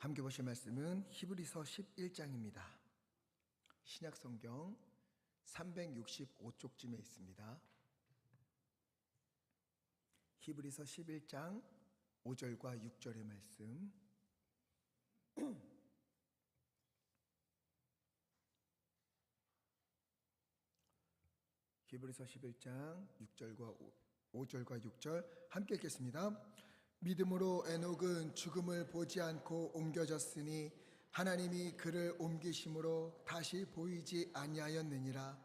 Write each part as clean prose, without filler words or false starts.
함께 보실 말씀은 히브리서 11장입니다. 신약성경 365쪽쯤에 있습니다. 히브리서 11장 5절과 6절의 말씀. 히브리서 11장 5절과 6절 함께 읽겠습니다. 믿음으로 에녹은 죽음을 보지 않고 옮겨졌으니 하나님이 그를 옮기심으로 다시 보이지 아니하였느니라.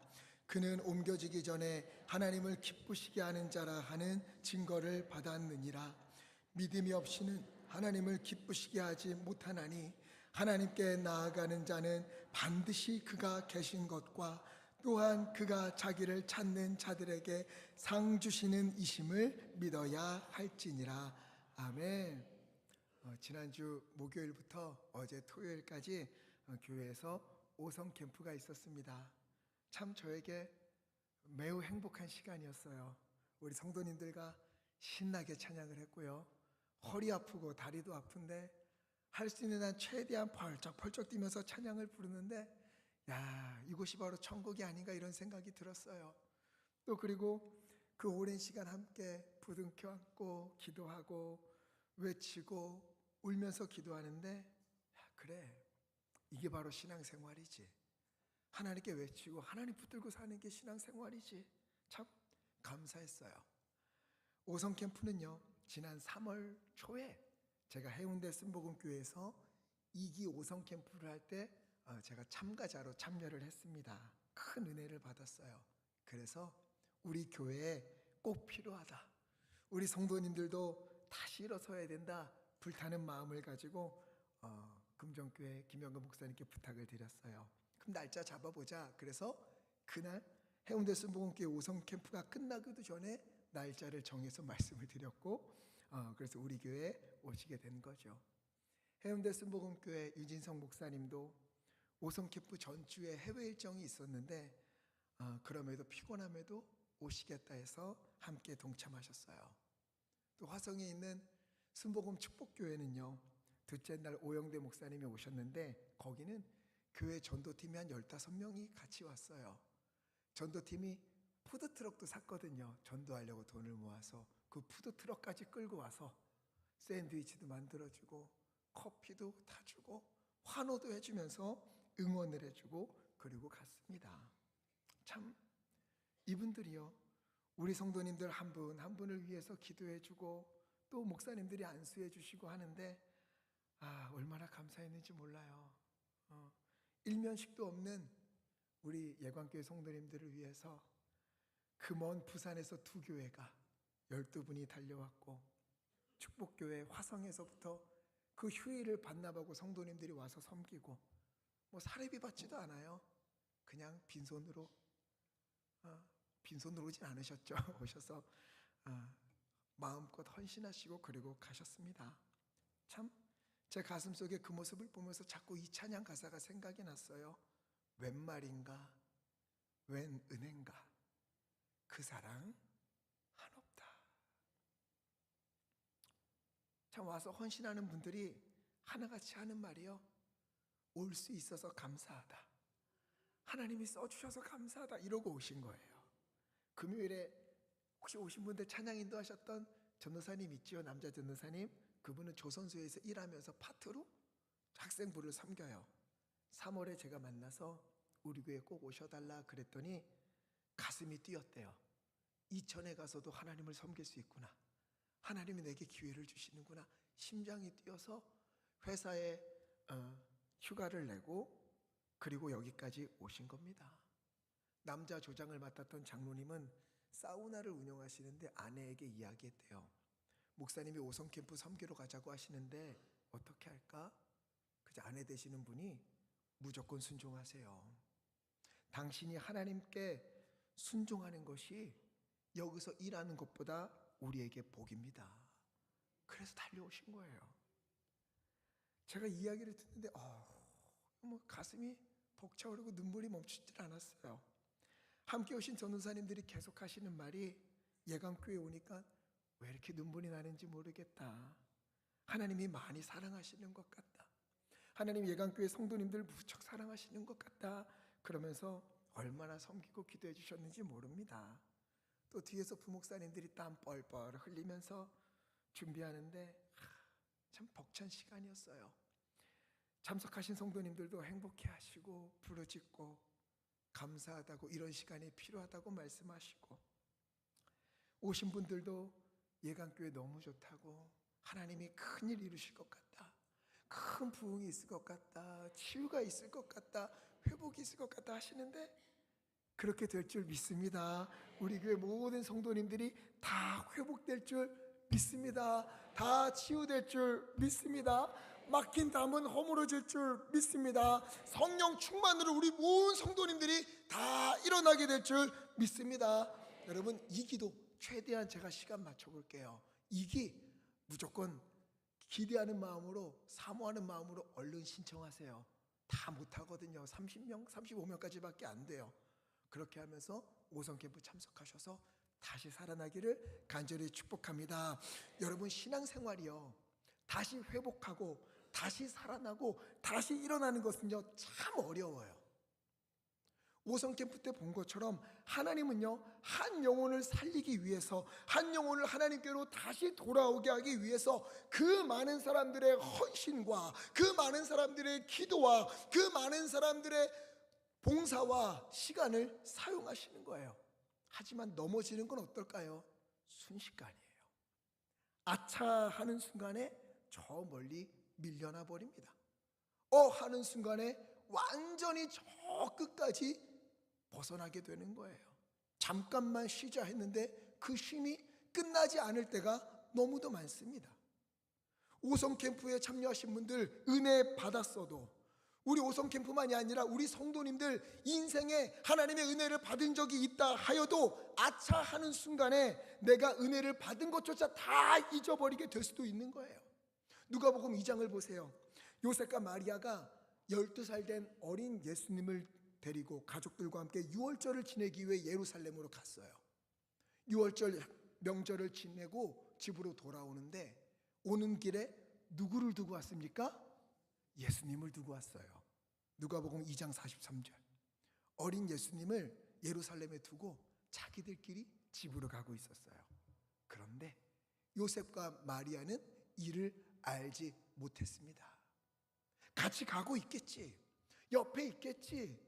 그는 옮겨지기 전에 하나님을 기쁘시게 하는 자라 하는 증거를 받았느니라. 믿음이 없이는 하나님을 기쁘시게 하지 못하나니 하나님께 나아가는 자는 반드시 그가 계신 것과 또한 그가 자기를 찾는 자들에게 상 주시는 이심을 믿어야 할지니라. 아멘. 지난주 목요일부터 어제 토요일까지 교회에서 오성 캠프가 있었습니다. 참 저에게 매우 행복한 시간이었어요. 우리 성도님들과 신나게 찬양을 했고요. 허리 아프고 다리도 아픈데 할 수 있는 한 최대한 펄쩍펄쩍 뛰면서 찬양을 부르는데 야, 이곳이 바로 천국이 아닌가 이런 생각이 들었어요. 또 그리고 그 오랜 시간 함께 부둥켜 안고 기도하고 외치고 울면서 기도하는데 그래, 이게 바로 신앙생활이지. 하나님께 외치고 하나님 붙들고 사는 게 신앙생활이지. 참 감사했어요. 오성 캠프는요, 지난 3월 초에 제가 해운대 쓴복음교회에서 2기 오성 캠프를 할 때 제가 참가자로 참여를 했습니다. 큰 은혜를 받았어요. 그래서 우리 교회에 꼭 필요하다, 우리 성도님들도 다시 일어서야 된다, 불타는 마음을 가지고 금정교회 김영근 목사님께 부탁을 드렸어요. 그럼 날짜 잡아보자. 그래서 그날 해운대 쓴복음교회 오성 캠프가 끝나기도 전에 날짜를 정해서 말씀을 드렸고 그래서 우리 교회에 오시게 된 거죠. 해운대 쓴복음교회 유진성 목사님도 오성 캠프 전주에 해외 일정이 있었는데 그럼에도 피곤함에도 오시겠다 해서 함께 동참하셨어요. 또 화성에 있는 순복음 축복교회는요, 둘째 날 오영대 목사님이 오셨는데 거기는 교회 전도팀이 한 15명이 같이 왔어요. 전도팀이 푸드트럭도 샀거든요. 전도하려고 돈을 모아서 그 푸드트럭까지 끌고 와서 샌드위치도 만들어주고 커피도 타주고 환호도 해주면서 응원을 해주고 그리고 갔습니다. 참 이분들이요, 우리 성도님들 한 분 한 분을 위해서 기도해주고 또 목사님들이 안수해주시고 하는데 얼마나 감사했는지 몰라요. 일면식도 없는 우리 예관교회 성도님들을 위해서 그 먼 부산에서 두 교회가 12분이 달려왔고, 축복교회 화성에서부터 그 휴일을 반납하고 성도님들이 와서 섬기고, 뭐 사례비 받지도 않아요. 그냥 빈손으로 오진 않으셨죠. 오셔서 마음껏 헌신하시고 그리고 가셨습니다. 참 제 가슴속에 그 모습을 보면서 자꾸 이 찬양 가사가 생각이 났어요. 웬 말인가 웬 은혜인가 그 사랑 한없다. 참 와서 헌신하는 분들이 하나같이 하는 말이요, 올 수 있어서 감사하다, 하나님이 써주셔서 감사하다, 이러고 오신 거예요. 금요일에 혹시 오신 분들 찬양 인도하셨던 전도사님 있지요, 남자 전도사님. 그분은 조선소에서 일하면서 파트로 학생부를 섬겨요. 3월에 제가 만나서 우리 교회에 꼭 오셔달라 그랬더니 가슴이 뛰었대요. 이천에 가서도 하나님을 섬길 수 있구나, 하나님이 내게 기회를 주시는구나. 심장이 뛰어서 회사에 휴가를 내고 그리고 여기까지 오신 겁니다. 남자 조장을 맡았던 장로님은 사우나를 운영하시는데 아내에게 이야기했대요. 목사님이 오성캠프 섬기러 가자고 하시는데 어떻게 할까? 그저 아내 되시는 분이 무조건 순종하세요. 당신이 하나님께 순종하는 것이 여기서 일하는 것보다 우리에게 복입니다. 그래서 달려오신 거예요. 제가 이야기를 듣는데 가슴이 벅차오르고 눈물이 멈추질 않았어요. 함께 오신 전도사님들이 계속 하시는 말이, 예감교회 오니까 왜 이렇게 눈물이 나는지 모르겠다, 하나님이 많이 사랑하시는 것 같다, 하나님 예강교회 성도님들 무척 사랑하시는 것 같다 그러면서 얼마나 섬기고 기도해 주셨는지 모릅니다. 또 뒤에서 부목사님들이 땀 뻘뻘 흘리면서 준비하는데 참 벅찬 시간이었어요. 참석하신 성도님들도 행복해 하시고 부르짖고 감사하다고, 이런 시간이 필요하다고 말씀하시고, 오신 분들도 예강교회 너무 좋다고, 하나님이 큰일 이루실 것 같다, 큰 부흥이 있을 것 같다, 치유가 있을 것 같다, 회복이 있을 것 같다 하시는데 그렇게 될 줄 믿습니다. 우리 교회 모든 성도님들이 다 회복될 줄 믿습니다. 다 치유될 줄 믿습니다. 막힌 담은 허물어질 줄 믿습니다. 성령 충만으로 우리 모든 성도님들이 다 일어나게 될 줄 믿습니다. 여러분, 이 기도 최대한 제가 시간 맞춰볼게요. 이기 무조건 기대하는 마음으로, 사모하는 마음으로 얼른 신청하세요. 다 못하거든요. 30명, 35명까지밖에 안 돼요. 그렇게 하면서 오성캠프 참석하셔서 다시 살아나기를 간절히 축복합니다. 여러분, 신앙생활이요, 다시 회복하고 다시 살아나고 다시 일어나는 것은요 참 어려워요. 오성캠프 때 본 것처럼 하나님은요 한 영혼을 살리기 위해서, 한 영혼을 하나님께로 다시 돌아오게 하기 위해서 그 많은 사람들의 헌신과 그 많은 사람들의 기도와 그 많은 사람들의 봉사와 시간을 사용하시는 거예요. 하지만 넘어지는 건 어떨까요? 순식간이에요. 아차 하는 순간에 저 멀리 밀려나 버립니다. 하는 순간에 완전히 저 끝까지 벗어나게 되는 거예요. 잠깐만 쉬자 했는데 그 쉼이 끝나지 않을 때가 너무도 많습니다. 오성캠프에 참여하신 분들 은혜 받았어도, 우리 오성캠프만이 아니라 우리 성도님들 인생에 하나님의 은혜를 받은 적이 있다 하여도 아차 하는 순간에 내가 은혜를 받은 것조차 다 잊어버리게 될 수도 있는 거예요. 누가복음 2장을 보세요. 요셉과 마리아가 12살 된 어린 예수님을 데리고 가족들과 함께 유월절을 지내기 위해 예루살렘으로 갔어요. 유월절 명절을 지내고 집으로 돌아오는데 오는 길에 누구를 두고 왔습니까? 예수님을 두고 왔어요. 누가복음 2장 43절. 어린 예수님을 예루살렘에 두고 자기들끼리 집으로 가고 있었어요. 그런데 요셉과 마리아는 이를 알지 못했습니다. 같이 가고 있겠지, 옆에 있겠지,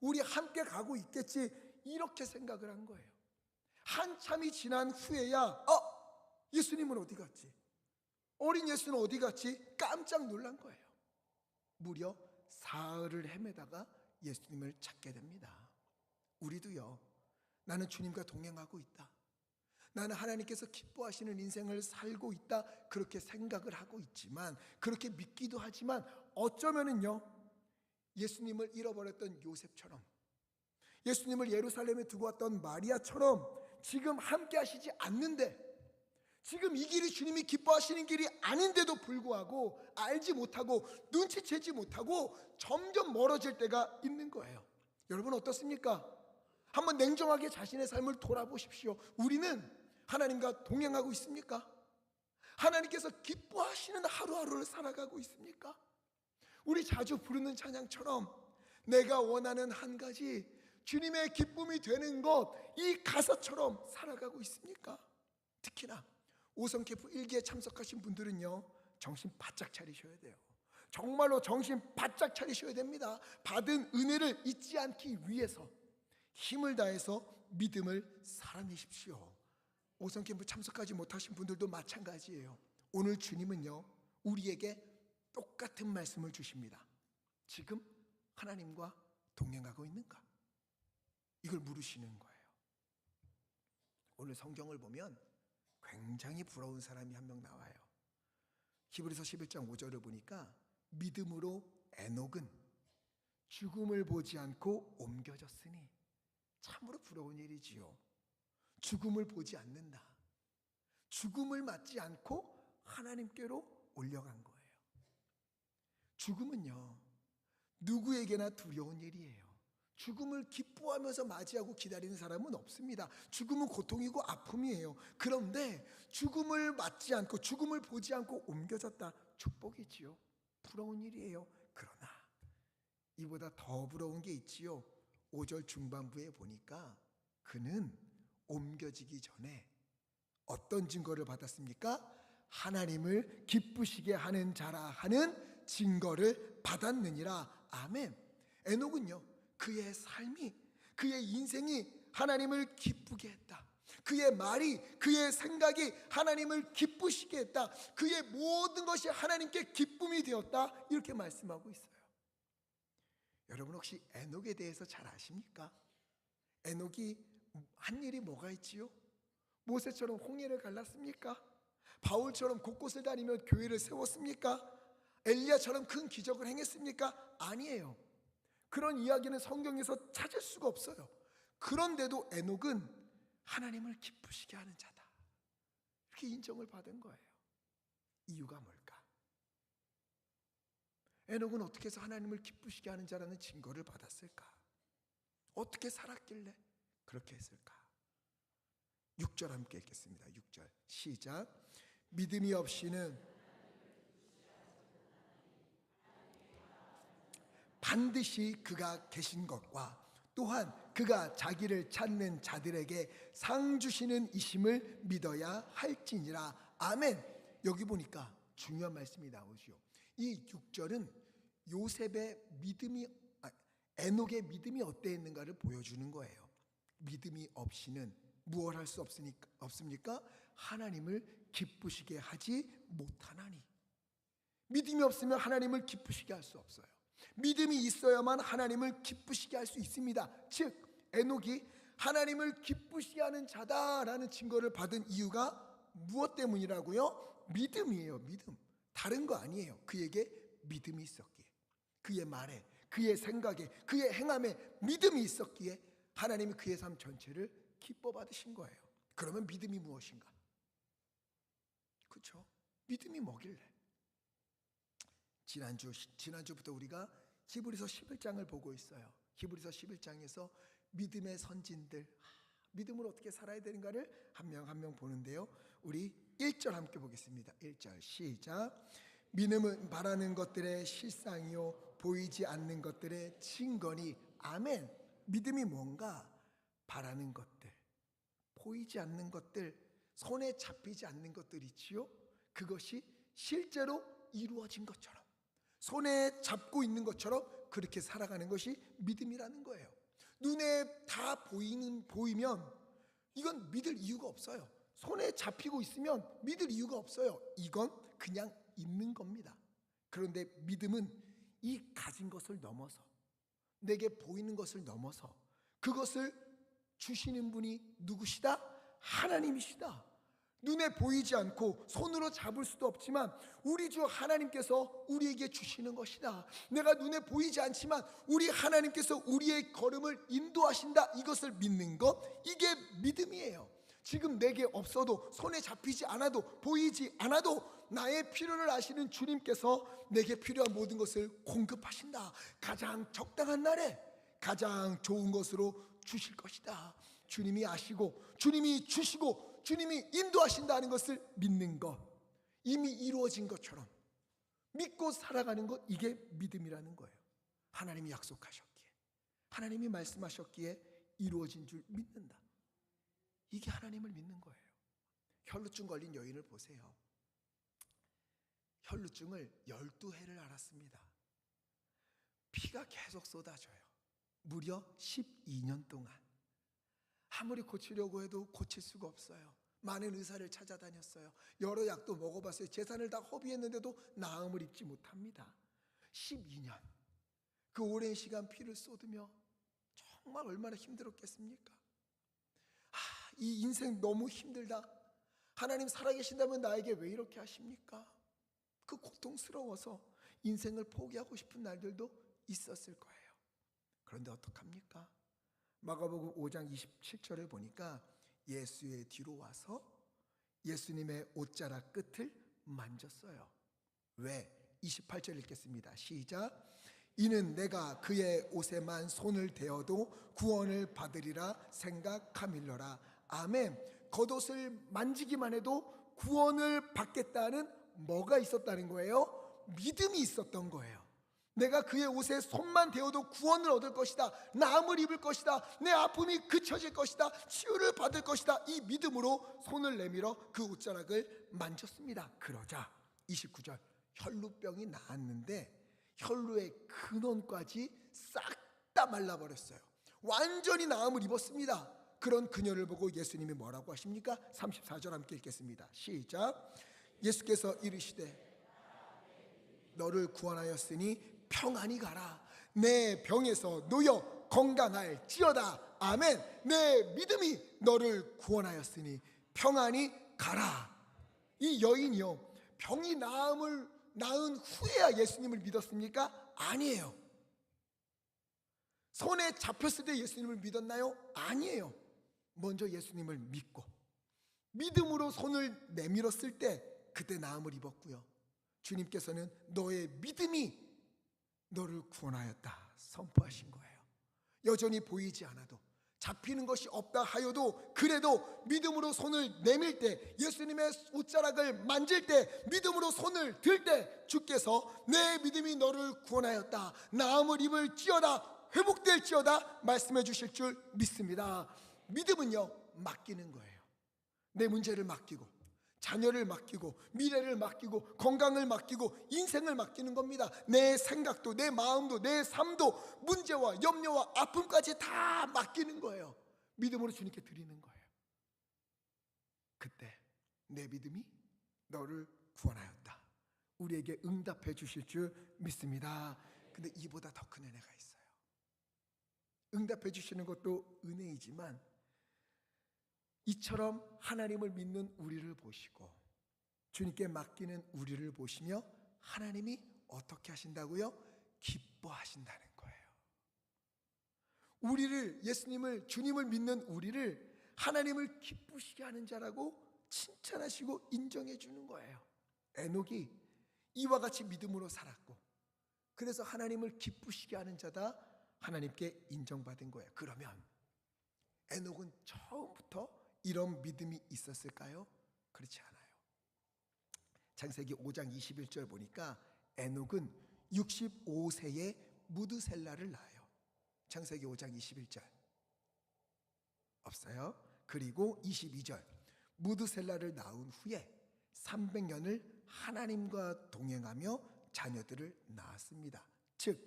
우리 함께 가고 있겠지, 이렇게 생각을 한 거예요. 한참이 지난 후에야 예수님은 어디 갔지? 어린 예수는 어디 갔지? 깜짝 놀란 거예요. 무려 사흘을 헤매다가 예수님을 찾게 됩니다. 우리도요, 나는 주님과 동행하고 있다, 나는 하나님께서 기뻐하시는 인생을 살고 있다, 그렇게 생각을 하고 있지만, 그렇게 믿기도 하지만 어쩌면은요 예수님을 잃어버렸던 요셉처럼, 예수님을 예루살렘에 두고 왔던 마리아처럼 지금 함께 하시지 않는데, 지금 이 길이 주님이 기뻐하시는 길이 아닌데도 불구하고 알지 못하고 눈치채지 못하고 점점 멀어질 때가 있는 거예요. 여러분 어떻습니까? 한번 냉정하게 자신의 삶을 돌아보십시오. 우리는 하나님과 동행하고 있습니까? 하나님께서 기뻐하시는 하루하루를 살아가고 있습니까? 우리 자주 부르는 찬양처럼 내가 원하는 한 가지, 주님의 기쁨이 되는 것, 이 가사처럼 살아가고 있습니까? 특히나 오성캠프 1기에 참석하신 분들은요 정신 바짝 차리셔야 돼요. 정말로 정신 바짝 차리셔야 됩니다. 받은 은혜를 잊지 않기 위해서 힘을 다해서 믿음을 살아내십시오. 오성캠프 참석하지 못하신 분들도 마찬가지예요. 오늘 주님은요 우리에게 똑같은 말씀을 주십니다. 지금 하나님과 동행하고 있는가? 이걸 물으시는 거예요. 오늘 성경을 보면 굉장히 부러운 사람이 한 명 나와요. 히브리서 11장 5절을 보니까 믿음으로 에녹은 죽음을 보지 않고 옮겨졌으니, 참으로 부러운 일이지요. 죽음을 보지 않는다, 죽음을 맞지 않고 하나님께로 올려간 거예요. 죽음은요 누구에게나 두려운 일이에요. 죽음을 기뻐하면서 맞이하고 기다리는 사람은 없습니다. 죽음은 고통이고 아픔이에요. 그런데 죽음을 맞지 않고 죽음을 보지 않고 옮겨졌다, 축복이지요. 부러운 일이에요. 그러나 이보다 더 부러운 게 있지요. 5절 중반부에 보니까 그는 옮겨지기 전에 어떤 증거를 받았습니까? 하나님을 기쁘시게 하는 자라 하는 증거를 받았느니라. 아멘. 에녹은요, 그의 삶이, 그의 인생이 하나님을 기쁘게 했다. 그의 말이, 그의 생각이 하나님을 기쁘시게 했다. 그의 모든 것이 하나님께 기쁨이 되었다. 이렇게 말씀하고 있어요. 여러분 혹시 에녹에 대해서 잘 아십니까? 에녹이 한 일이 뭐가 있지요? 모세처럼 홍해를 갈랐습니까? 바울처럼 곳곳을 다니며 교회를 세웠습니까? 엘리야처럼 큰 기적을 행했습니까? 아니에요. 그런 이야기는 성경에서 찾을 수가 없어요. 그런데도 에녹은 하나님을 기쁘시게 하는 자다, 이렇게 인정을 받은 거예요. 이유가 뭘까? 에녹은 어떻게 해서 하나님을 기쁘시게 하는 자라는 증거를 받았을까? 어떻게 살았길래 그렇게 했을까? 6절 함께 읽겠습니다. 6절 시작. 믿음이 없이는 반드시 그가 계신 것과 또한 그가 자기를 찾는 자들에게 상 주시는 이심을 믿어야 할지니라. 아멘. 여기 보니까 중요한 말씀이 나오죠. 이 6절은 요셉의 믿음이, 에녹의 믿음이 어땠는가를 보여주는 거예요. 믿음이 없이는 무엇 할 수 없습니까? 하나님을 기쁘시게 하지 못하나니. 믿음이 없으면 하나님을 기쁘시게 할 수 없어요. 믿음이 있어야만 하나님을 기쁘시게 할 수 있습니다. 즉 에녹이 하나님을 기쁘시게 하는 자다라는 증거를 받은 이유가 무엇 때문이라고요? 믿음이에요. 믿음. 다른 거 아니에요. 그에게 믿음이 있었기에, 그의 말에, 그의 생각에, 그의 행함에 믿음이 있었기에 하나님이 그의 삶 전체를 기뻐 받으신 거예요. 그러면 믿음이 무엇인가? 그렇죠? 믿음이 뭐길래? 지난주부터 우리가 히브리서 11장을 보고 있어요. 히브리서 11장에서 믿음의 선진들, 믿음으로 어떻게 살아야 되는가를 한 명 한 명 보는데요. 우리 1절 함께 보겠습니다. 1절 시작. 믿음은 바라는 것들의 실상이요 보이지 않는 것들의 증거니. 아멘. 믿음이 뭔가? 바라는 것들, 보이지 않는 것들, 손에 잡히지 않는 것들 있지요. 그것이 실제로 이루어진 것처럼, 손에 잡고 있는 것처럼 그렇게 살아가는 것이 믿음이라는 거예요. 눈에 다 보이면 이건 믿을 이유가 없어요. 손에 잡히고 있으면 믿을 이유가 없어요. 이건 그냥 있는 겁니다. 그런데 믿음은 이 가진 것을 넘어서, 내게 보이는 것을 넘어서 그것을 주시는 분이 누구시다? 하나님이시다. 눈에 보이지 않고 손으로 잡을 수도 없지만 우리 주 하나님께서 우리에게 주시는 것이다. 내가 눈에 보이지 않지만 우리 하나님께서 우리의 걸음을 인도하신다. 이것을 믿는 것, 이게 믿음이에요. 지금 내게 없어도, 손에 잡히지 않아도, 보이지 않아도 나의 필요를 아시는 주님께서 내게 필요한 모든 것을 공급하신다. 가장 적당한 날에 가장 좋은 것으로 주실 것이다. 주님이 아시고, 주님이 주시고, 주님이 인도하신다는 것을 믿는 것, 이미 이루어진 것처럼 믿고 살아가는 것, 이게 믿음이라는 거예요. 하나님이 약속하셨기에, 하나님이 말씀하셨기에 이루어진 줄 믿는다. 이게 하나님을 믿는 거예요. 혈루증 걸린 여인을 보세요. 혈루증을 12해를 앓았습니다. 피가 계속 쏟아져요. 무려 12년 동안. 아무리 고치려고 해도 고칠 수가 없어요. 많은 의사를 찾아다녔어요. 여러 약도 먹어봤어요. 재산을 다 허비했는데도 나음을 입지 못합니다. 12년, 그 오랜 시간 피를 쏟으며 정말 얼마나 힘들었겠습니까? 이 인생 너무 힘들다. 하나님 살아계신다면 나에게 왜 이렇게 하십니까? 그 고통스러워서 인생을 포기하고 싶은 날들도 있었을 거예요. 그런데 어떡합니까? 마가복음 5장 27절을 보니까 예수의 뒤로 와서 예수님의 옷자락 끝을 만졌어요. 왜? 28절 읽겠습니다. 시작. 이는 내가 그의 옷에만 손을 대어도 구원을 받으리라 생각함일러라. 아멘. 겉옷을 만지기만 해도 구원을 받겠다는 뭐가 있었다는 거예요? 믿음이 있었던 거예요. 내가 그의 옷에 손만 대어도 구원을 얻을 것이다, 나음을 입을 것이다, 내 아픔이 그쳐질 것이다, 치유를 받을 것이다. 이 믿음으로 손을 내밀어 그 옷자락을 만졌습니다. 그러자 29절, 혈루병이 나았는데 혈루의 근원까지 싹 다 말라버렸어요. 완전히 나음을 입었습니다. 그런 그녀를 보고 예수님이 뭐라고 하십니까? 34절 함께 읽겠습니다. 시작. 예수께서 이르시되 너를 구원하였으니 평안히 가라. 내 병에서 놓여 건강할지어다. 아멘. 내 믿음이 너를 구원하였으니 평안히 가라. 이 여인이요, 병이 나은 후에야 예수님을 믿었습니까? 아니에요. 손에 잡혔을 때 예수님을 믿었나요? 아니에요. 먼저 예수님을 믿고 믿음으로 손을 내밀었을 때 그때 나음을 입었고요. 주님께서는 너의 믿음이 너를 구원하였다 선포하신 거예요. 여전히 보이지 않아도, 잡히는 것이 없다 하여도, 그래도 믿음으로 손을 내밀 때, 예수님의 옷자락을 만질 때, 믿음으로 손을 들 때 주께서 내 믿음이 너를 구원하였다, 나음을 입을지어다, 회복될지어다 말씀해 주실 줄 믿습니다. 믿음은요, 맡기는 거예요. 내 문제를 맡기고, 자녀를 맡기고, 미래를 맡기고, 건강을 맡기고, 인생을 맡기는 겁니다. 내 생각도, 내 마음도, 내 삶도, 문제와 염려와 아픔까지 다 맡기는 거예요. 믿음으로 주님께 드리는 거예요. 그때 내 믿음이 너를 구원하였다, 우리에게 응답해 주실 줄 믿습니다. 근데 이보다 더 큰 은혜가 있어요. 응답해 주시는 것도 은혜이지만 이처럼 하나님을 믿는 우리를 보시고 주님께 맡기는 우리를 보시며 하나님이 어떻게 하신다고요? 기뻐하신다는 거예요. 우리를, 예수님을, 주님을 믿는 우리를 하나님을 기쁘시게 하는 자라고 칭찬하시고 인정해 주는 거예요. 에녹이 이와 같이 믿음으로 살았고, 그래서 하나님을 기쁘시게 하는 자다 하나님께 인정받은 거예요. 그러면 에녹은 처음부터 이런 믿음이 있었을까요? 그렇지 않아요. 창세기 5장 21절 보니까 에녹은 65세에 무드셀라를 낳아요. 창세기 5장 21절 없어요? 그리고 22절, 무드셀라를 낳은 후에 300년을 하나님과 동행하며 자녀들을 낳았습니다. 즉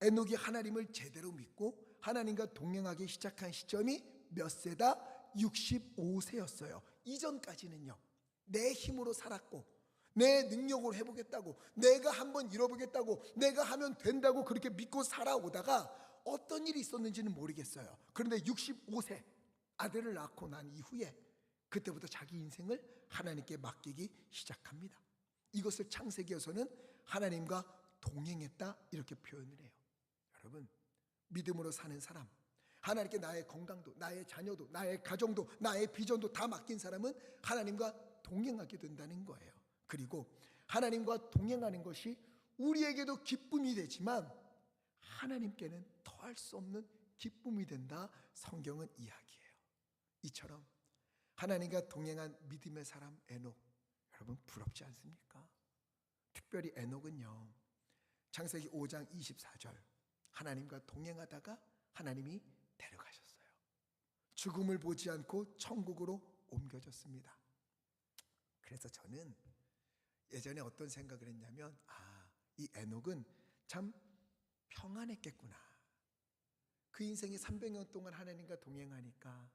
에녹이 하나님을 제대로 믿고 하나님과 동행하기 시작한 시점이 몇 세다? 65세였어요. 이전까지는요, 내 힘으로 살았고, 내 능력으로 해보겠다고, 내가 한번 이뤄보겠다고, 내가 하면 된다고 그렇게 믿고 살아오다가 어떤 일이 있었는지는 모르겠어요. 그런데 65세 아들을 낳고 난 이후에 그때부터 자기 인생을 하나님께 맡기기 시작합니다. 이것을 창세기에서는 하나님과 동행했다 이렇게 표현을 해요. 여러분, 믿음으로 사는 사람, 하나님께 나의 건강도, 나의 자녀도, 나의 가정도, 나의 비전도 다 맡긴 사람은 하나님과 동행하게 된다는 거예요. 그리고 하나님과 동행하는 것이 우리에게도 기쁨이 되지만 하나님께는 더할 수 없는 기쁨이 된다, 성경은 이야기해요. 이처럼 하나님과 동행한 믿음의 사람 에녹, 여러분 부럽지 않습니까? 특별히 에녹은요, 창세기 5장 24절 하나님과 동행하다가 하나님이 데려가셨어요. 죽음을 보지 않고 천국으로 옮겨졌습니다. 그래서 저는 예전에 어떤 생각을 했냐면, 이 에녹은 참 평안했겠구나. 그 인생이 300년 동안 하나님과 동행하니까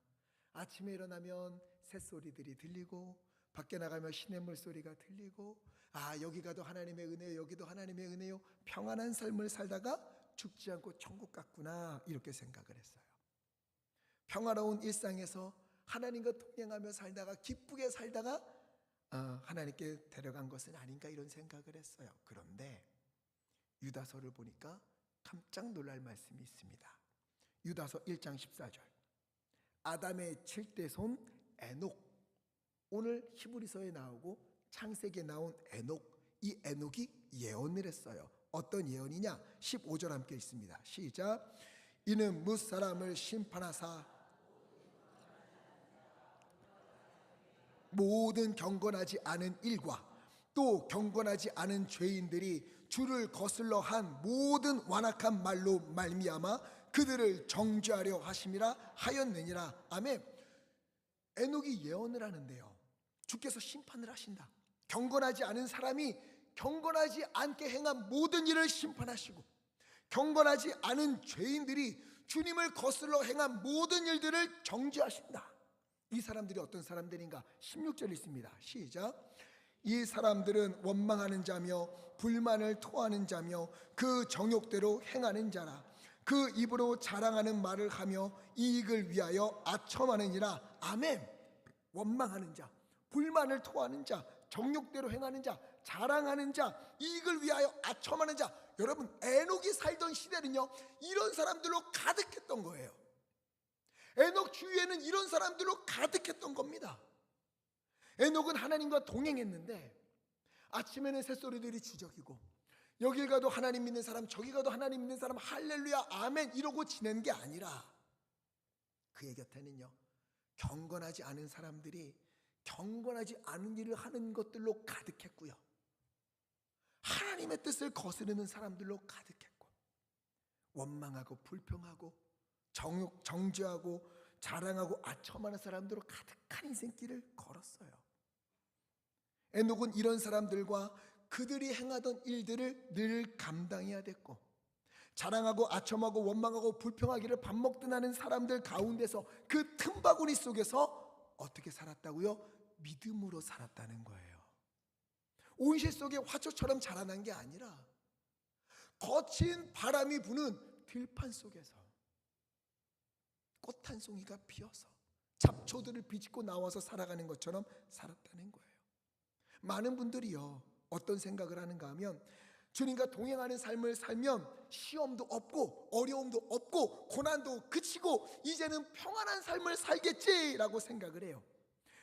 아침에 일어나면 새소리들이 들리고, 밖에 나가면 시냇물 소리가 들리고, 여기 가도 하나님의 은혜요, 여기도 하나님의 은혜요, 평안한 삶을 살다가 죽지 않고 천국 갔구나, 이렇게 생각을 했어요. 평화로운 일상에서 하나님과 동행하며 살다가, 기쁘게 살다가 하나님께 데려간 것은 아닌가, 이런 생각을 했어요. 그런데 유다서를 보니까 깜짝 놀랄 말씀이 있습니다. 유다서 1장 14절, 아담의 7대 손 에녹, 오늘 히브리서에 나오고 창세기에 나온 에녹, 이 에녹이 예언을 했어요. 어떤 예언이냐? 15절 함께 있습니다. 시작. 이는 무사람을 심판하사 모든 경건하지 않은 일과 또 경건하지 않은 죄인들이 주를 거슬러 한 모든 완악한 말로 말미암아 그들을 정죄하려 하심이라 하였느니라. 아멘. 에녹이 예언을 하는데요, 주께서 심판을 하신다. 경건하지 않은 사람이 경건하지 않게 행한 모든 일을 심판하시고, 경건하지 않은 죄인들이 주님을 거슬러 행한 모든 일들을 정죄하신다. 이 사람들이 어떤 사람들인가? 16절 있습니다. 시작. 이 사람들은 원망하는 자며 불만을 토하는 자며 그 정욕대로 행하는 자라. 그 입으로 자랑하는 말을 하며 이익을 위하여 아첨하느니라. 아멘. 원망하는 자, 불만을 토하는 자, 정욕대로 행하는 자, 자랑하는 자, 이익을 위하여 아첨하는 자. 여러분, 에녹이 살던 시대는요, 이런 사람들로 가득했던 거예요. 에녹 주위에는 이런 사람들로 가득했던 겁니다. 에녹은 하나님과 동행했는데 아침에는 새소리들이 지저귀고, 여길 가도 하나님 믿는 사람, 저기 가도 하나님 믿는 사람, 할렐루야 아멘 이러고 지낸 게 아니라, 그의 곁에는요, 경건하지 않은 사람들이 경건하지 않은 일을 하는 것들로 가득했고요, 하나님의 뜻을 거스르는 사람들로 가득했고, 원망하고 불평하고 정죄하고 자랑하고 아첨하는 사람들로 가득한 인생길을 걸었어요. 에녹은 이런 사람들과 그들이 행하던 일들을 늘 감당해야 됐고, 자랑하고 아첨하고 원망하고 불평하기를 밥 먹든 하는 사람들 가운데서 그 틈바구니 속에서 어떻게 살았다고요? 믿음으로 살았다는 거예요. 온실 속에 화초처럼 자라난 게 아니라 거친 바람이 부는 들판 속에서 꽃 한 송이가 피어서 잡초들을 비집고 나와서 살아가는 것처럼 살았다는 거예요. 많은 분들이요, 어떤 생각을 하는가 하면, 주님과 동행하는 삶을 살면 시험도 없고 어려움도 없고 고난도 그치고 이제는 평안한 삶을 살겠지라고 생각을 해요.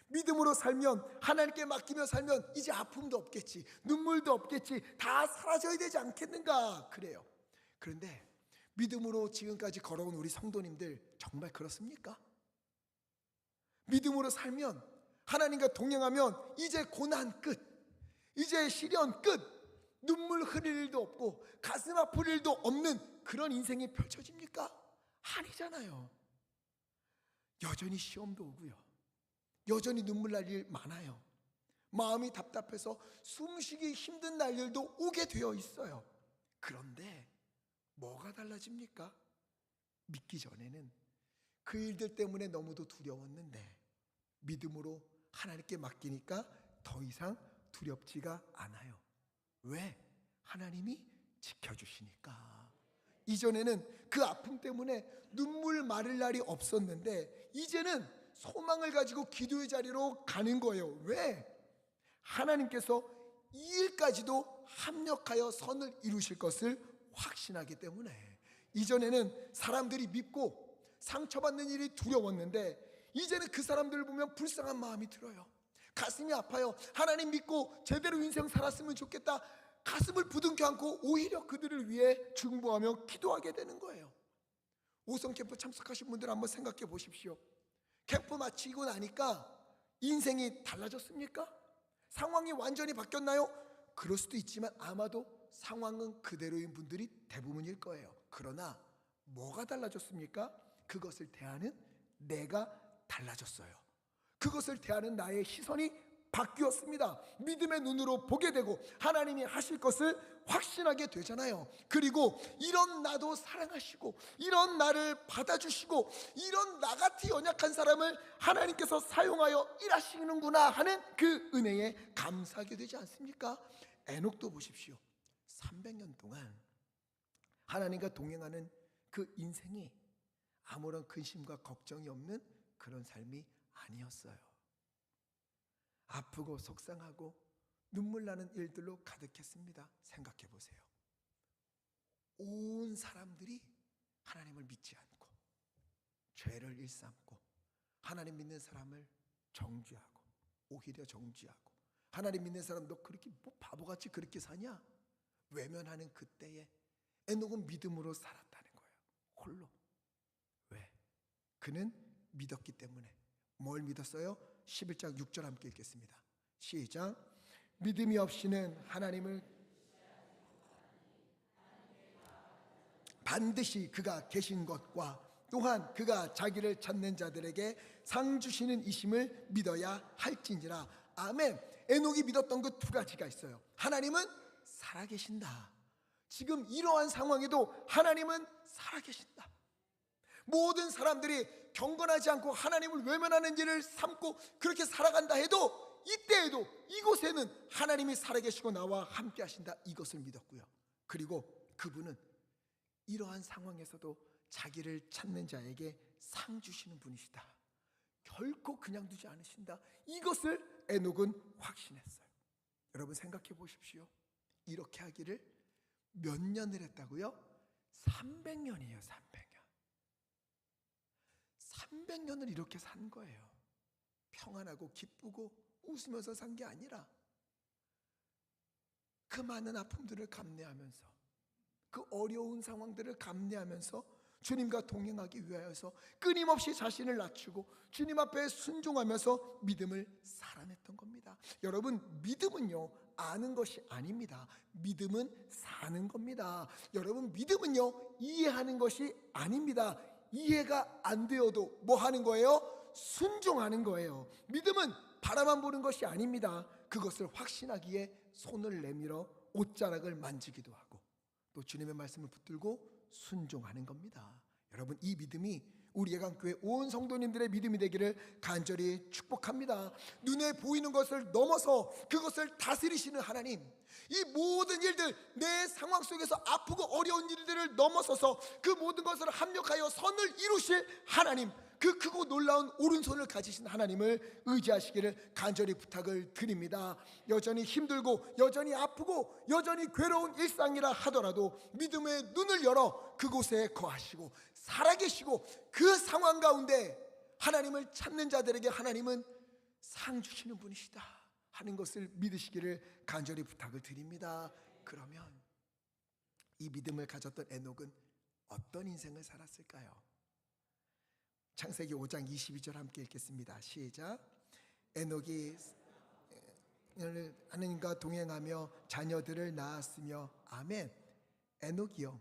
믿음으로 살면, 하나님께 맡기며 살면 이제 아픔도 없겠지, 눈물도 없겠지, 다 사라져야 되지 않겠는가 그래요. 그런데 믿음으로 지금까지 걸어온 우리 성도님들 정말 그렇습니까? 믿음으로 살면, 하나님과 동행하면 이제 고난 끝, 이제 시련 끝, 눈물 흘릴 일도 없고 가슴 아플 일도 없는 그런 인생이 펼쳐집니까? 아니잖아요. 여전히 시험도 오고요, 여전히 눈물 날 일 많아요. 마음이 답답해서 숨쉬기 힘든 날들도 오게 되어 있어요. 그런데 뭐가 달라집니까? 믿기 전에는 그 일들 때문에 너무도 두려웠는데 믿음으로 하나님께 맡기니까 더 이상 두렵지가 않아요. 왜? 하나님이 지켜주시니까. 이전에는 그 아픔 때문에 눈물 마를 날이 없었는데 이제는 소망을 가지고 기도의 자리로 가는 거예요. 왜? 하나님께서 이 일까지도 합력하여 선을 이루실 것을 확신하기 때문에. 이전에는 사람들이 믿고 상처받는 일이 두려웠는데 이제는 그 사람들을 보면 불쌍한 마음이 들어요. 가슴이 아파요. 하나님 믿고 제대로 인생 살았으면 좋겠다. 가슴을 부둥켜 안고 오히려 그들을 위해 중보하며 기도하게 되는 거예요. 오성 캠프 참석하신 분들 한번 생각해 보십시오. 캠프 마치고 나니까 인생이 달라졌습니까? 상황이 완전히 바뀌었나요? 그럴 수도 있지만 아마도 상황은 그대로인 분들이 대부분일 거예요. 그러나 뭐가 달라졌습니까? 그것을 대하는 내가 달라졌어요. 그것을 대하는 나의 시선이 바뀌었습니다. 믿음의 눈으로 보게 되고 하나님이 하실 것을 확신하게 되잖아요. 그리고 이런 나도 사랑하시고 이런 나를 받아주시고 이런 나같이 연약한 사람을 하나님께서 사용하여 일하시는구나 하는 그 은혜에 감사하게 되지 않습니까? 에녹도 보십시오. 300년 동안 하나님과 동행하는 그 인생이 아무런 근심과 걱정이 없는 그런 삶이 아니었어요. 아프고 속상하고 눈물 나는 일들로 가득했습니다. 생각해 보세요. 온 사람들이 하나님을 믿지 않고 죄를 일삼고 하나님 믿는 사람을 정죄하고 오히려 정죄하고, 하나님 믿는 사람 너 그렇게 뭐 바보같이 그렇게 사냐? 외면하는 그때에 에녹은 믿음으로 살았다는 거예요. 홀로. 왜? 그는 믿었기 때문에. 뭘 믿었어요? 11장 6절 함께 읽겠습니다. 시작. 믿음이 없이는 하나님을 반드시 그가 계신 것과 또한 그가 자기를 찾는 자들에게 상 주시는 이심을 믿어야 할지니라. 아멘. 에녹이 믿었던 그 두 가지가 있어요. 하나님은 살아계신다. 지금 이러한 상황에도 하나님은 살아계신다. 모든 사람들이 경건하지 않고 하나님을 외면하는 일을 삼고 그렇게 살아간다 해도 이때에도 이곳에는 하나님이 살아계시고 나와 함께 하신다, 이것을 믿었고요. 그리고 그분은 이러한 상황에서도 자기를 찾는 자에게 상 주시는 분이시다. 결코 그냥 두지 않으신다. 이것을 에녹은 확신했어요. 여러분 생각해 보십시오. 이렇게 하기를 몇 년을 했다고요? 300년이에요. 300년을 이렇게 산 거예요. 평안하고 기쁘고 웃으면서 산 게 아니라 그 많은 아픔들을 감내하면서, 그 어려운 상황들을 감내하면서 주님과 동행하기 위하여서 끊임없이 자신을 낮추고 주님 앞에 순종하면서 믿음을 살아냈던 겁니다. 여러분, 믿음은요 아는 것이 아닙니다. 믿음은 사는 겁니다. 여러분, 믿음은요 이해하는 것이 아닙니다. 이해가 안 되어도 뭐 하는 거예요? 순종하는 거예요. 믿음은 바라만 보는 것이 아닙니다. 그것을 확신하기에 손을 내밀어 옷자락을 만지기도 하고 또 주님의 말씀을 붙들고 순종하는 겁니다. 여러분, 이 믿음이 우리 예강교회 온 성도님들의 믿음이 되기를 간절히 축복합니다. 눈에 보이는 것을 넘어서 그것을 다스리시는 하나님, 이 모든 일들, 내 상황 속에서 아프고 어려운 일들을 넘어서서 그 모든 것을 합력하여 선을 이루실 하나님, 그 크고 놀라운 오른손을 가지신 하나님을 의지하시기를 간절히 부탁을 드립니다. 여전히 힘들고 여전히 아프고 여전히 괴로운 일상이라 하더라도 믿음의 눈을 열어 그곳에 거하시고 살아계시고 그 상황 가운데 하나님을 찾는 자들에게 하나님은 상 주시는 분이시다 하는 것을 믿으시기를 간절히 부탁을 드립니다. 그러면 이 믿음을 가졌던 에녹은 어떤 인생을 살았을까요? 창세기 5장 22절 함께 읽겠습니다. 시작. 에녹이 하나님과 동행하며 자녀들을 낳았으며, 아멘. 에녹이요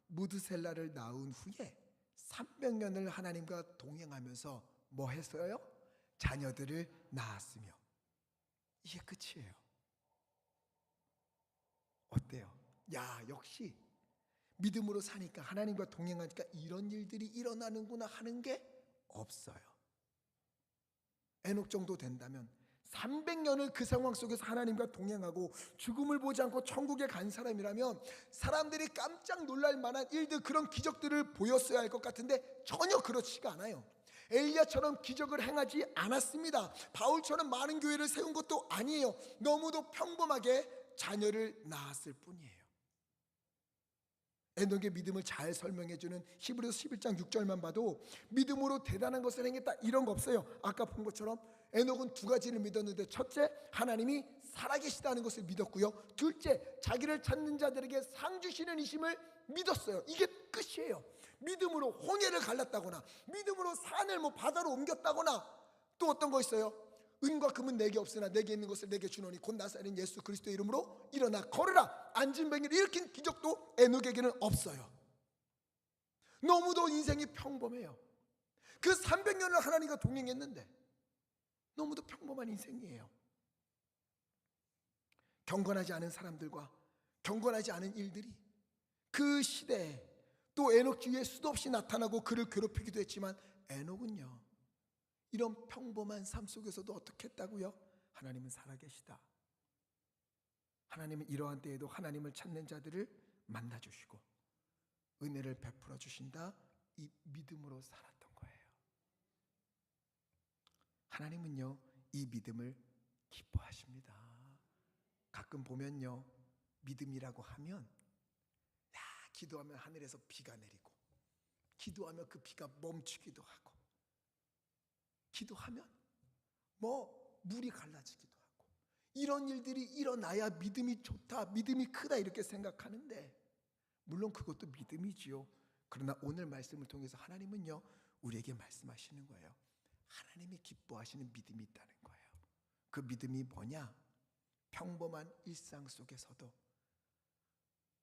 무드셀라를 낳은 후에 300년을 하나님과 동행하면서 뭐 했어요? 자녀들을 낳았으며. 이게 끝이에요. 어때요? 야, 역시 믿음으로 사니까, 하나님과 동행하니까 이런 일들이 일어나는구나 하는 게 없어요. 에녹 정도 된다면 300년을 그 상황 속에서 하나님과 동행하고 죽음을 보지 않고 천국에 간 사람이라면 사람들이 깜짝 놀랄 만한 일들, 그런 기적들을 보였어야 할 것 같은데 전혀 그렇지가 않아요. 엘리야처럼 기적을 행하지 않았습니다. 바울처럼 많은 교회를 세운 것도 아니에요. 너무도 평범하게 자녀를 낳았을 뿐이에요. 에녹의 믿음을 잘 설명해주는 히브리서 11장 6절만 봐도 믿음으로 대단한 것을 행했다 이런 거 없어요. 아까 본 것처럼 에녹은 두 가지를 믿었는데, 첫째, 하나님이 살아계시다는 것을 믿었고요. 둘째, 자기를 찾는 자들에게 상 주시는 이심을 믿었어요. 이게 끝이에요. 믿음으로 홍해를 갈랐다거나 믿음으로 산을 바다로 옮겼다거나 또 어떤 거 있어요? 은과 금은 내게 없으나 내게 있는 것을 내게 주노니 곧 나사렛 예수 그리스도의 이름으로 일어나 걸으라, 앉은 뱅이를 일으킨 기적도 에녹에게는 없어요. 너무도 인생이 평범해요. 그 300년을 하나님과 동행했는데 너무도 평범한 인생이에요. 경건하지 않은 사람들과 경건하지 않은 일들이 그 시대에 또 에녹 주위에 수도 없이 나타나고 그를 괴롭히기도 했지만, 에녹은요 이런 평범한 삶 속에서도 어떻게 했다고요? 하나님은 살아계시다. 하나님은 이러한 때에도 하나님을 찾는 자들을 만나주시고 은혜를 베풀어 주신다. 이 믿음으로 살았던 거예요. 하나님은요 이 믿음을 기뻐하십니다. 가끔 보면요, 믿음이라고 하면 기도하면 하늘에서 비가 내리고, 기도하면 그 비가 멈추기도 하고, 기도하면 물이 갈라지기도 하고, 이런 일들이 일어나야 믿음이 좋다, 믿음이 크다 이렇게 생각하는데, 물론 그것도 믿음이지요. 그러나 오늘 말씀을 통해서 하나님은요 우리에게 말씀하시는 거예요. 하나님이 기뻐하시는 믿음이 있다는 거예요. 그 믿음이 뭐냐? 평범한 일상 속에서도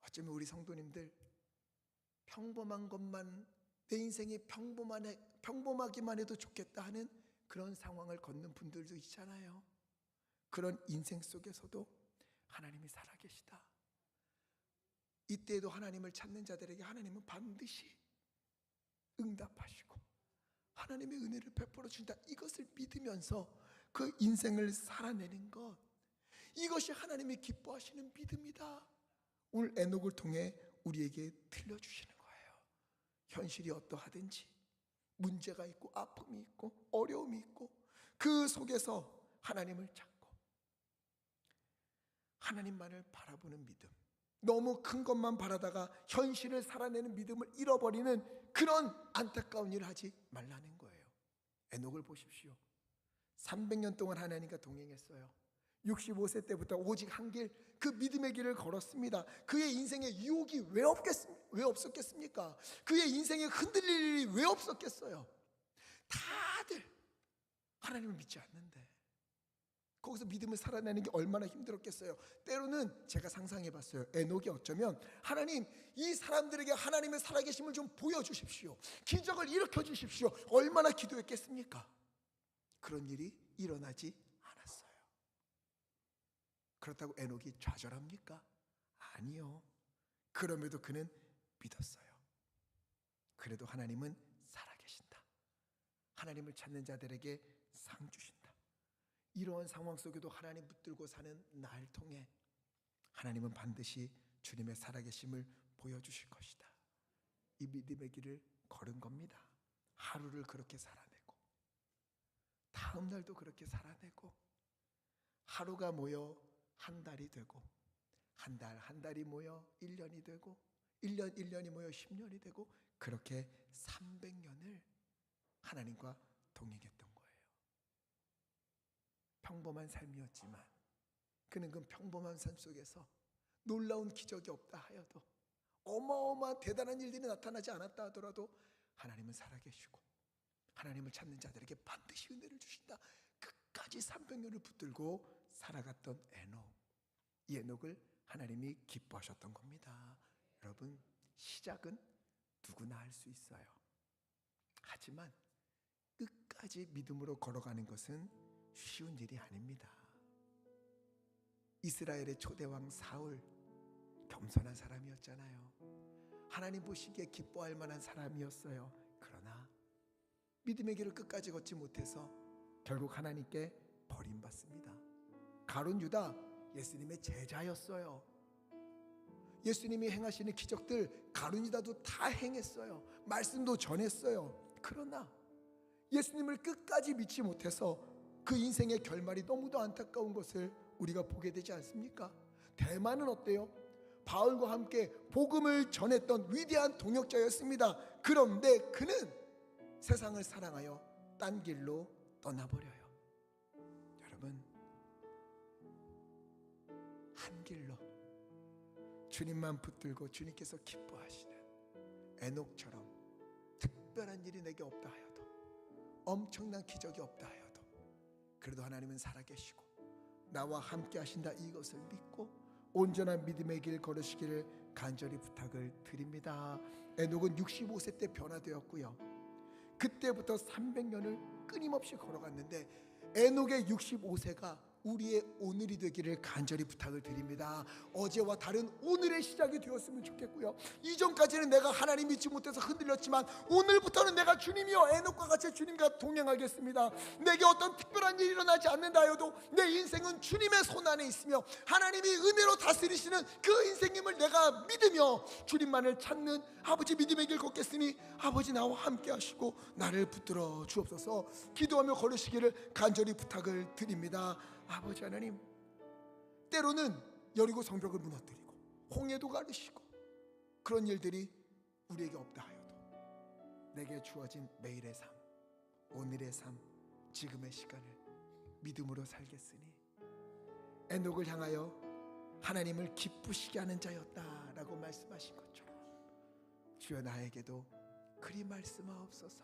어쩌면 우리 성도님들 평범한 것만, 내 인생이 평범하기만 해도 좋겠다 하는 그런 상황을 걷는 분들도 있잖아요. 그런 인생 속에서도 하나님이 살아계시다. 이때에도 하나님을 찾는 자들에게 하나님은 반드시 응답하시고 하나님의 은혜를 베풀어 준다. 이것을 믿으면서 그 인생을 살아내는 것, 이것이 하나님이 기뻐하시는 믿음이다. 오늘 에녹을 통해 우리에게 들려주시는 거예요. 현실이 어떠하든지 문제가 있고 아픔이 있고 어려움이 있고 그 속에서 하나님을 찾고 하나님만을 바라보는 믿음, 너무 큰 것만 바라다가 현실을 살아내는 믿음을 잃어버리는 그런 안타까운 일을 하지 말라는 거예요. 에녹을 보십시오. 300년 동안 하나님과 동행했어요. 65세 때부터 오직 한 길, 그 믿음의 길을 걸었습니다. 그의 인생에 유혹이 왜 없었겠습니까? 그의 인생에 흔들릴 일이 왜 없었겠어요? 다들 하나님을 믿지 않는데 거기서 믿음을 살아내는 게 얼마나 힘들었겠어요. 때로는 제가 상상해 봤어요. 에녹이 어쩌면 하나님, 이 사람들에게 하나님의 살아계심을 좀 보여주십시오, 기적을 일으켜 주십시오, 얼마나 기도했겠습니까? 그런 일이 일어나지 않았어요. 그렇다고 에녹이 좌절합니까? 아니요. 그럼에도 그는 믿었어요. 그래도 하나님은 살아계신다. 하나님을 찾는 자들에게 상 주신다. 이러한 상황 속에도 하나님 붙들고 사는 날 통해 하나님은 반드시 주님의 살아계심을 보여주실 것이다. 이 믿음의 길을 걸은 겁니다. 하루를 그렇게 살아내고 다음 날도 그렇게 살아내고 하루가 모여 한 달이 되고 한 달이 모여 1년이 되고 1년이 모여 10년이 되고 그렇게 300년을 하나님과 동행했던 거예요. 평범한 삶이었지만 그는 그 평범한 삶 속에서 놀라운 기적이 없다 하여도, 어마어마한 대단한 일들이 나타나지 않았다 하더라도 하나님은 살아계시고 하나님을 찾는 자들에게 반드시 은혜를 주신다. 끝까지 300년을 붙들고 살아갔던 에녹. 이 에녹을 하나님이 기뻐하셨던 겁니다. 여러분, 시작은 누구나 할 수 있어요. 하지만 끝까지 믿음으로 걸어가는 것은 쉬운 일이 아닙니다. 이스라엘의 초대왕 사울, 겸손한 사람이었잖아요. 하나님 보시기에 기뻐할 만한 사람이었어요. 그러나 믿음의 길을 끝까지 걷지 못해서 결국 하나님께 버림받습니다. 가룟 유다, 예수님의 제자였어요. 예수님이 행하시는 기적들 가룟 유다도 다 행했어요. 말씀도 전했어요. 그러나 예수님을 끝까지 믿지 못해서 그 인생의 결말이 너무도 안타까운 것을 우리가 보게 되지 않습니까? 대만은 어때요? 바울과 함께 복음을 전했던 위대한 동역자였습니다. 그런데 그는 세상을 사랑하여 딴 길로 떠나버려요. 여러분, 한 길로 주님만 붙들고 주님께서 기뻐하시는 에녹처럼 특별한 일이 내게 없다 하여도, 엄청난 기적이 없다 하여도, 그래도 하나님은 살아계시고 나와 함께 하신다, 이것을 믿고 온전한 믿음의 길 걸으시기를 간절히 부탁을 드립니다. 에녹은 65세 때 변화되었고요. 그때부터 300년을 끊임없이 걸어갔는데 에녹의 65세가 우리의 오늘이 되기를 간절히 부탁을 드립니다. 어제와 다른 오늘의 시작이 되었으면 좋겠고요. 이전까지는 내가 하나님 믿지 못해서 흔들렸지만 오늘부터는 내가 주님이여 에녹과 같이 주님과 동행하겠습니다. 내게 어떤 특별한 일이 일어나지 않는다 하여도 내 인생은 주님의 손 안에 있으며 하나님이 은혜로 다스리시는 그 인생임을 내가 믿으며 주님만을 찾는 아버지 믿음의 길 걷겠으니 아버지 나와 함께 하시고 나를 붙들어 주옵소서. 기도하며 걸으시기를 간절히 부탁을 드립니다. 아버지 하나님, 때로는 여리고 성벽을 무너뜨리고 홍해도 가르시고 그런 일들이 우리에게 없다 하여도 내게 주어진 매일의 삶, 오늘의 삶, 지금의 시간을 믿음으로 살겠으니 에녹을 향하여 하나님을 기쁘시게 하는 자였다라고 말씀하신 것처럼 주여 나에게도 그리 말씀하옵소서.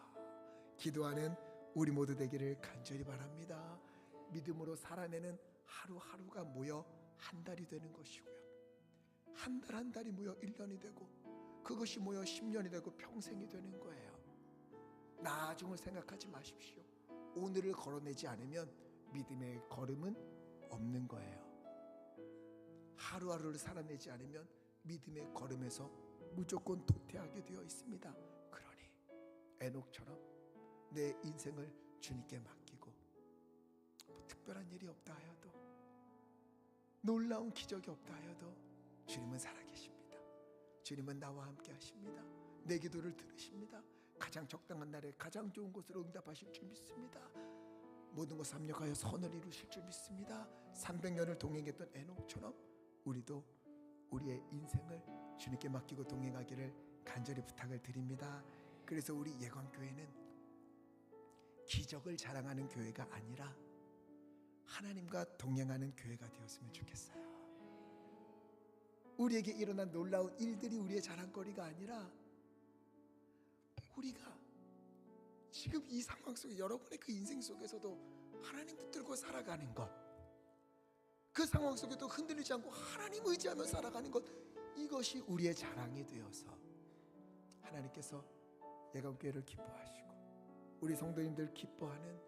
기도하는 우리 모두 되기를 간절히 바랍니다. 믿음으로 살아내는 하루하루가 모여 한 달이 되는 것이고요, 한 달 한 달이 모여 1년이 되고, 그것이 모여 10년이 되고 평생이 되는 거예요. 나중을 생각하지 마십시오. 오늘을 걸어내지 않으면 믿음의 걸음은 없는 거예요. 하루하루를 살아내지 않으면 믿음의 걸음에서 무조건 도태하게 되어 있습니다. 그러니 에녹처럼 내 인생을 주님께 맡기고, 뭐 특별한 일이 없다 하여도, 놀라운 기적이 없다 하여도 주님은 살아계십니다. 주님은 나와 함께 하십니다. 내 기도를 들으십니다. 가장 적당한 날에 가장 좋은 곳으로 응답하실 줄 믿습니다. 모든 것을 합력하여 선을 이루실 줄 믿습니다. 300년을 동행했던 에녹처럼 우리도 우리의 인생을 주님께 맡기고 동행하기를 간절히 부탁을 드립니다. 그래서 우리 예광교회는 기적을 자랑하는 교회가 아니라 하나님과 동행하는 교회가 되었으면 좋겠어요. 우리에게 일어난 놀라운 일들이 우리의 자랑거리가 아니라, 우리가 지금 이 상황 속에, 여러분의 그 인생 속에서도 하나님 붙들고 살아가는 것, 그 상황 속에도 흔들리지 않고 하나님 의지하며 살아가는 것, 이것이 우리의 자랑이 되어서 하나님께서 예감교회를 기뻐하시고 우리 성도님들 기뻐하는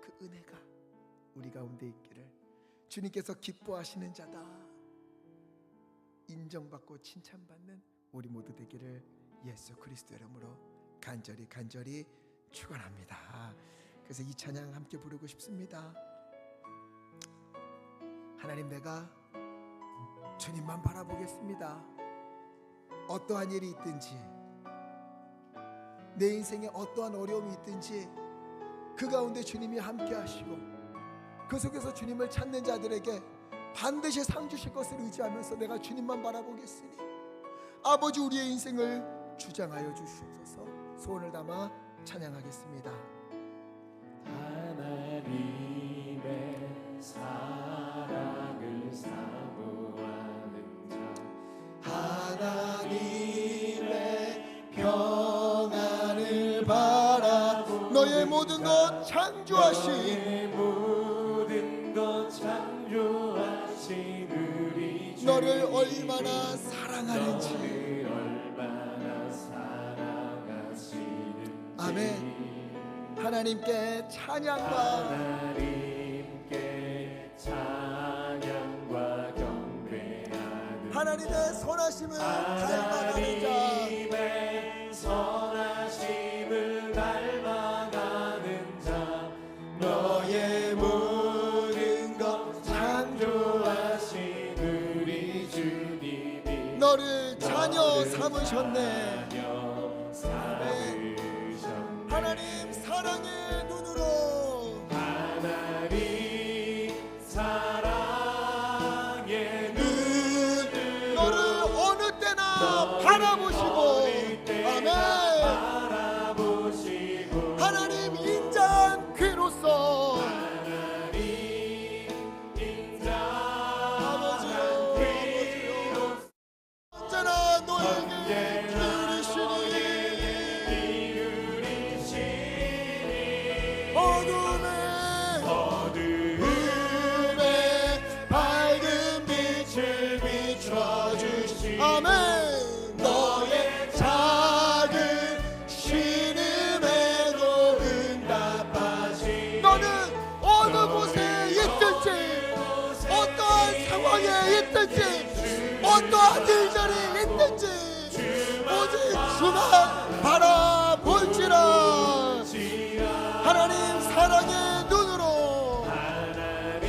그 은혜가 우리 가운데 있기를, 주님께서 기뻐하시는 자다, 인정받고 칭찬받는 우리 모두 되기를 예수 그리스도 이름으로 간절히 축원합니다. 그래서 이 찬양 함께 부르고 싶습니다. 하나님, 내가 주님만 바라보겠습니다. 어떠한 일이 있든지, 내 인생에 어떠한 어려움이 있든지 그 가운데 주님이 함께 하시고, 그 속에서 주님을 찾는 자들에게 반드시 상 주실 것을 의지하면서 내가 주님만 바라보겠으니 아버지, 우리의 인생을 주장하여 주시옵소서. 소원을 담아 찬양하겠습니다. 하나님의 사랑을 사모하는 자, 하나님의 평안을 바라 너의 모든 것 창조하신, 모든 것 창조하신 우리 주, 너를 얼마나 사랑하는지. 얼마나 사랑하시는지. 아멘. 하나님께 찬양과 경배하는, 하나님의 선하심을 닮아가는 자, 하나님의 선하심을 닮아가는 자, 너의 모든 것 창조하신 우리 주님이 너를 자녀 삼으셨네. 하나님 사랑의 눈으로, 하나님 사랑의 눈, 너를 어느 때나 바라보시고, 아멘. 바라보시고, 하나님 인자한 귀로서, 하나님 인자한 아버지요, 귀로서 언제나 너에게 어둠에 밝은 빛을 비춰주시, 아멘. 너의 작은 신음에도 응답하시, 너는 어느 곳에 있든지, 어떠한 상황에 있든지, 어떠한 일들이 있든지 오직 주만 바라볼지라. 하나님 사랑의 눈으로, 하나님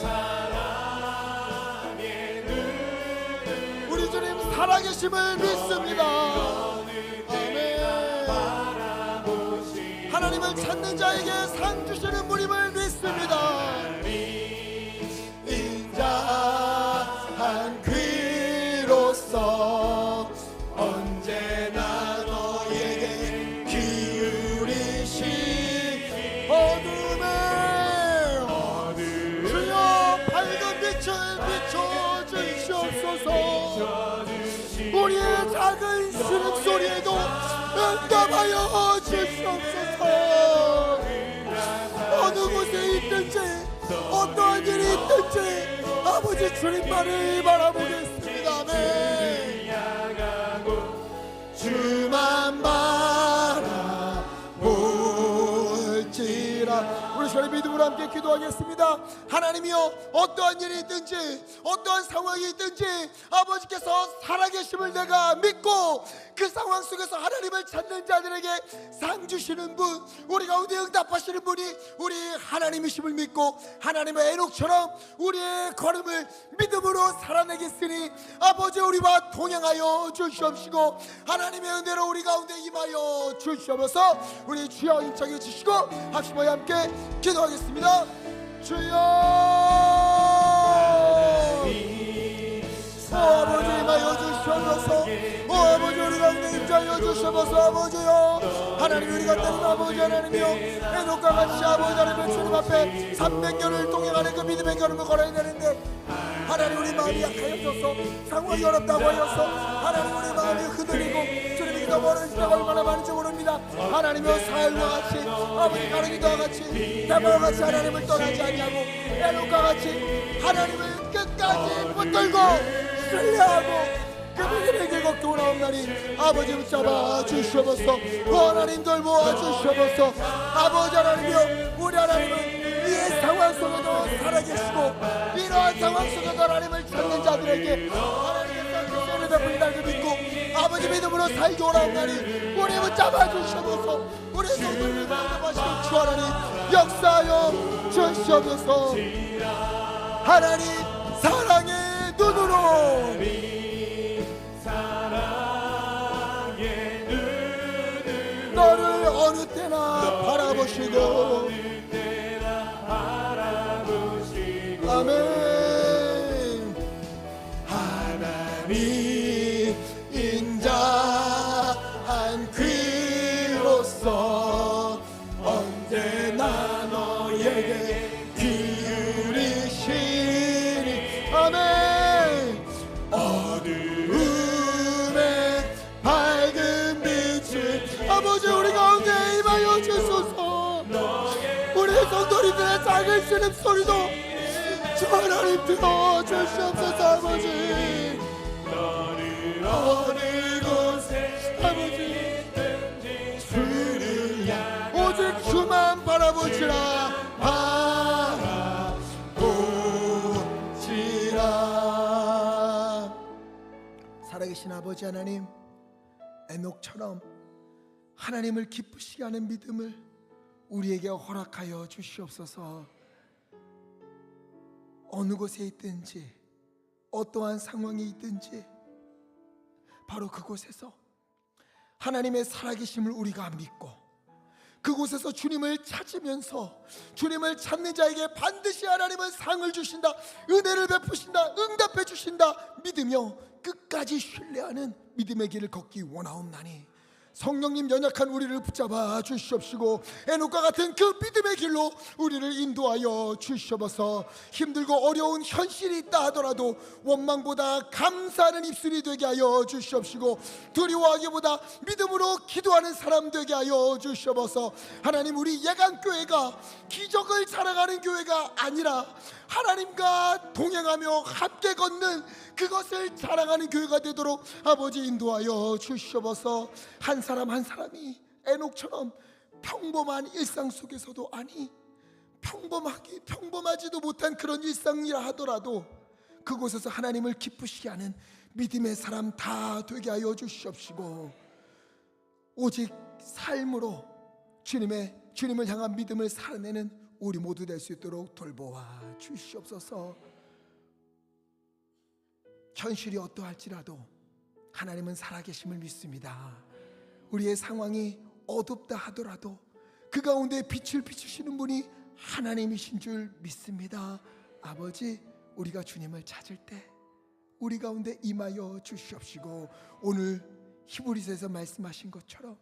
사랑의 눈으로 우리 주님 살아계심을 믿습니다. 아멘. 하나님을 찾는 자에게 상 주시는 분임을 믿습니다. 인자한 귀로서 언제나 너에게 기울이시, 어둠에 주여 밝은 빛을 비춰주시옵소서. 우리의 작은 신음소리에도 응답하여 주시옵소서. 어느 곳에 있든지, 어떠한 일이 있든지 아버지 주님만을 바라보겠습니다. 아멘. 주만 바라볼지라. 우리 시간에 믿음으로 함께 기도하겠습니다. 하나님이여, 어떠한 일이 있든지 어떠한 상황이 있든지 아버지께서 살아계심을 내가 믿고 그 상황 속에서 하나님을 찾는 자들에게 상 주시는 분, 우리 가운데 응답하시는 분이 우리 하나님이심을 믿고 하나님의 에녹처럼 우리의 걸음을 믿음으로 살아내겠으니 아버지 우리와 동행하여 주시옵시고 하나님의 은혜로 우리 가운데 임하여 주시옵소서. 우리 주여 힘차게 주시고 합심하여 함께 기도하겠습니다. 주여, 아버지 임하여 주시옵소서. 아버지 우리 가운데 임하여 주시옵소서. 아버지요, 하나님 우리가 때린 아버지 하나님이요, 에녹과 같이 아버지 하나님의 주님 앞에 300년을 동행하는 그 믿음의 걸음을 걸어야 되는데 하나님 우리 마음이 약하여져서 상황이 어렵다고 하여서 하나님 우리 마음이 흔들리고 주님이 더 멀어지다가 얼마나 많은지 모릅니다. 하나님의 사울과 같이 아버지 가르기도와 같이 대마와 같이 하나님을 떠나지 아니하고 에녹과 같이 하나님을 끝까지 붙들고 신뢰하고 그 믿음의 길 걷기 원하옵나니 아버지 붙잡아 주시옵소서. 하나님 돌보아 주시옵소서. 아버지 하나님이여, 우리 하나님은 이 상황 속에도 살아계시고 이러한 상황 속에도 하나님을 찾는 자들에게 하나님께서 주시는 베푼다는 그 믿고 아버지 믿음으로 살기 원하옵나니 우리 붙잡아 주시옵소서. 우리 성도를 보호하시는 주 하나님 역사하여 주시옵소서. 하나님 사랑의 눈으로 너를 어느 때나 바라보시고 아멘. 하나님 인자한 귀로서 언제나 너에게 기울이시니 아멘. 어두움에 밝은 빛을 아버지 우리 가운데 임하여 주소서. 우리 성도님들의 작은 신음소리도 주 하나님 들어 주시옵소서. 아버지 어느 곳에 아버지 주를 오직 주만 바라보시라. 바라보시라. 살아계신 아버지 하나님, 에녹처럼 하나님을 기쁘시게 하는 믿음을 우리에게 허락하여 주시옵소서. 어느 곳에 있든지 어떠한 상황이 있든지 바로 그곳에서 하나님의 살아계심을 우리가 믿고 그곳에서 주님을 찾으면서 주님을 찾는 자에게 반드시 하나님은 상을 주신다, 은혜를 베푸신다, 응답해 주신다 믿으며 끝까지 신뢰하는 믿음의 길을 걷기 원하옵나니 성령님 연약한 우리를 붙잡아 주시옵시고 에녹과 같은 그 믿음의 길로 우리를 인도하여 주시옵소서. 힘들고 어려운 현실이 있다 하더라도 원망보다 감사하는 입술이 되게 하여 주시옵시고 두려워하기보다 믿음으로 기도하는 사람 되게 하여 주시옵소서. 하나님 우리 예강교회가 기적을 자랑하는 교회가 아니라 하나님과 동행하며 함께 걷는 그것을 자랑하는 교회가 되도록 아버지 인도하여 주시옵소서. 한 사람 한 사람이 에녹처럼 평범한 일상 속에서도 아니 평범하지도 못한 그런 일상이라 하더라도 그곳에서 하나님을 기쁘시게 하는 믿음의 사람 다 되게 하여 주시옵시고 오직 삶으로 주님을 향한 믿음을 살아내는 우리 모두 될 수 있도록 돌보아 주시옵소서. 현실이 어떠할지라도 하나님은 살아계심을 믿습니다. 우리의 상황이 어둡다 하더라도 그 가운데 빛을 비추시는 분이 하나님이신 줄 믿습니다. 아버지, 우리가 주님을 찾을 때 우리 가운데 임하여 주시옵시고 오늘 히브리서에서 말씀하신 것처럼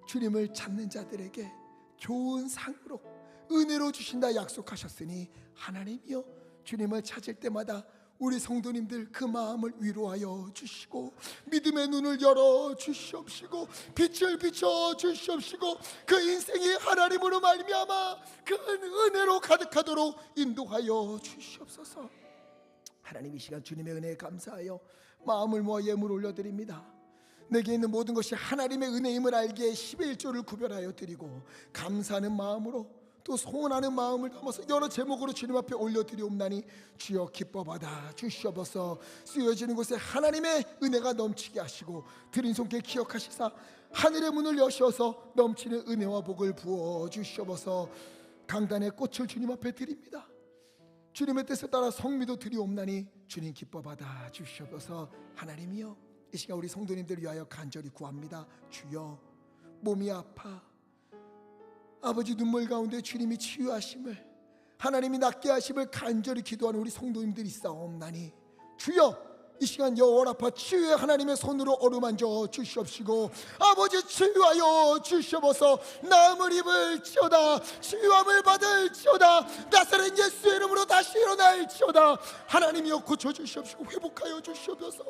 주님을 찾는 자들에게 좋은 상으로 은혜로 주신다 약속하셨으니 하나님이여 주님을 찾을 때마다 우리 성도님들 그 마음을 위로하여 주시고 믿음 믿음의 눈을 열어 주시옵시고 빛을 비춰 주시옵시고 그 인생이 하나님으로 말미암아 그 은혜로 가득하도록 인도하여 주시옵소서. 하나님, 이 시간 주님의 은혜에 감사하여 마음을 모아 예물 올려드립니다. 내게 있는 모든 것이 하나님의 은혜임을 알기에 10의 1조를 구별하여 드리고 감사하는 마음으로 또 소원하는 마음을 담아서 여러 제목으로 주님 앞에 올려드리옵나니 주여 기뻐 받아 주시옵소서. 쓰여지는 곳에 하나님의 은혜가 넘치게 하시고 드린 손길 기억하시사 하늘의 문을 여셔서 넘치는 은혜와 복을 부어 주시옵소서. 강단의 꽃을 주님 앞에 드립니다. 주님의 뜻에 따라 성미도 드리옵나니 주님 기뻐 받아 주시옵소서. 하나님이여, 이 시간 우리 성도님들 위하여 간절히 구합니다. 주여, 몸이 아파 아버지 눈물 가운데 주님이 치유하심을, 하나님이 낫게 하심을 간절히 기도하는 우리 성도님들이 있사옵나니 주여, 이 시간 여호와라파 치유의 하나님의 손으로 어루만져 주시옵시고 아버지 치유하여 주시옵소서. 나음을 입을지어다, 치유함을 받을지어다, 나사렛 예수의 이름으로 다시 일어날지어다. 하나님이여 고쳐주시옵시고 회복하여 주시옵소서.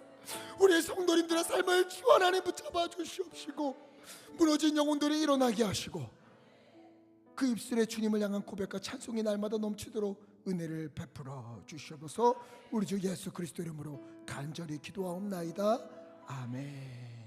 우리 성도님들의 삶을 주 하나님 붙잡아 주시옵시고 무너진 영혼들이 일어나게 하시고 그 입술에 주님을 향한 고백과 찬송이 날마다 넘치도록 은혜를 베풀어 주시옵소서. 우리 주 예수 그리스도 이름으로 간절히 기도하옵나이다. 아멘.